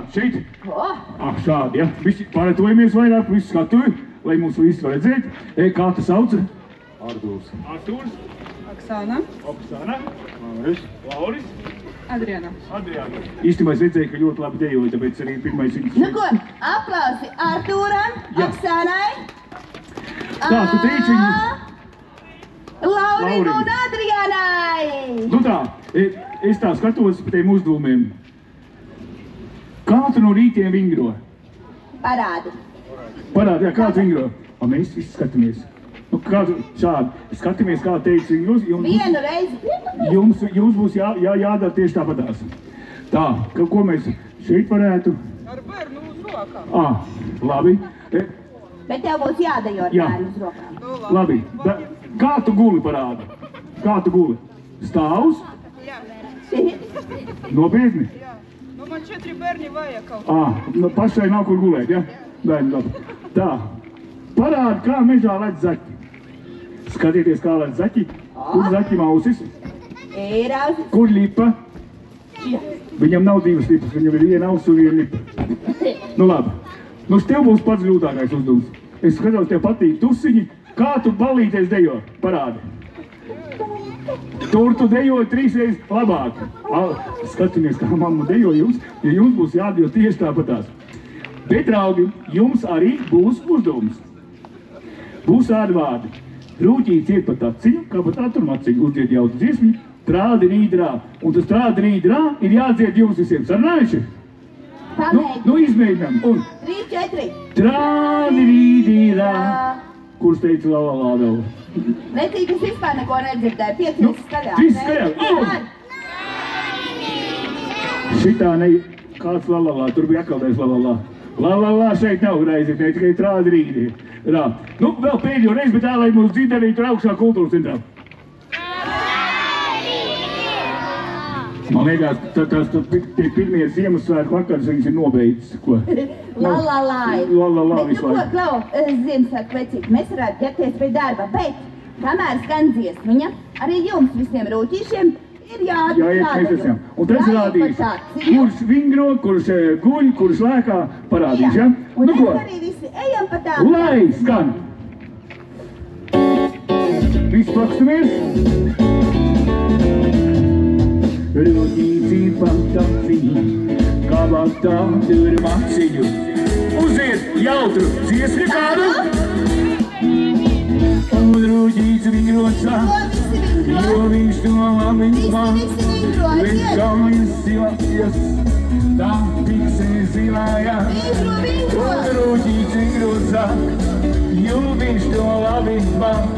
runāt šeit. Ko? Šādi, ja. Visi pārētojamies vairāk, visi skatuvi, lai mūs visi var redzēt. Kā tu sauc? Artūrs. Artūrs. Oksana. Oksana. Lauris. Lauris. Adriana. Adriana. Īstenībā es redzēju, ka ļoti labi dejoja, tāpēc arī pirmais viņas... Nu ko, aplausi Artūram, Oksanai. Tā, tu teici viņu... Laurim un Adrianai. Nu tā, es tā skatos par tiem uzdevumiem. Kā tu no rītiem vingro? Parādi. Parādi, jā, kāds vingro? Mēs visi skatāmies. Nu, kādu šādi. Skatāmies, kā teiks vingros. Vienu reizi. Jums būs jādara tieši tāpatās. Tā, ko mēs šeit varētu? Ar bērnu uz rokām. Labi. Bet tev būs jādejo ar bērnu uz rokām. Labi. Kā tu guli parādi? Kā tu guli? Stāvus? Jā. Nopietni? Jā. Nu, man 4 bērni vajag kaut kā. Nu, pašai nav kur gulēt, ja? Bērni, labi. Tā. Parādi, kā mežā lec zaķi. Skatieties, kā lec zaķi. Kur zaķim ausis? Ir ausis. Kur lipa? Viņam nav 2 lipas, viņam ir 1 auss un 1 lipa. Nu labi. Nu, tev būs pats grūtākais uzdevums. Es skatos, tev patīk tusiņi. Kā tu balīties dejo? Parādi. Tur tu dejoji 3 reizes labāk. Skatāmies, kā mamma dejo jums, ja jums būs jādejo tieši tāpatās. Bet, draugi, jums arī būs uzdevums. Būs tādi vārdi. Rūķīts iet pa taciņu, kā pa taturmaciņu, uzdzied jautu dziesmi, trādi rīdrā. Un tas trādi rīdrā ir jādzied jums visiem. Sarunājuši? Nu, izmēģinām. Un 3, 4. Trādi rīdrā. Kurš teica la vēl? Necīgi, es vispār neko nedzirdēju. 5 reizes skaļāk. 3 skaļāk. Šitā ne... Kāds la, tur bija akaldais la. La, šeit nav reizi, tikai trādi rīdi. Nu, vēl pēdējo reizi, bet tā, lai mūs dzird arī tur augšā kultūras centrā. Man liekas, tie pirmie Ziemassvētku vakars, viņas ir nobeidzis. Ko? La. La, visu laiku. Bet, nu ko, Klau, Ziemassvētku vecīt, mēs varētu ķerties pie darba, bet, kamēr skan dziesmiņa, arī jums visiem rūķīšiem ir jāatkārto. Un tas rādīšu, kurš vingro, kurš guļ, kurš lēkā, parādīšu, ja? Un mēs arī visi ejam pa tādu. Lai skan! Visi plakstamies! Rūķīci pa taciņu, kabatā tur maciņu. Uziet jautru dziesmi kādu! Un rūķīci vingrocā, jo viņš to labi man, bet kā viņš silājas, tā piksē zilājās. Un rūķīci vingrocā, jo viņš to labi man,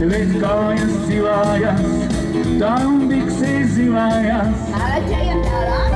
bet kā viņš silājas, tā piksē zilājās. Āķējam tālāk.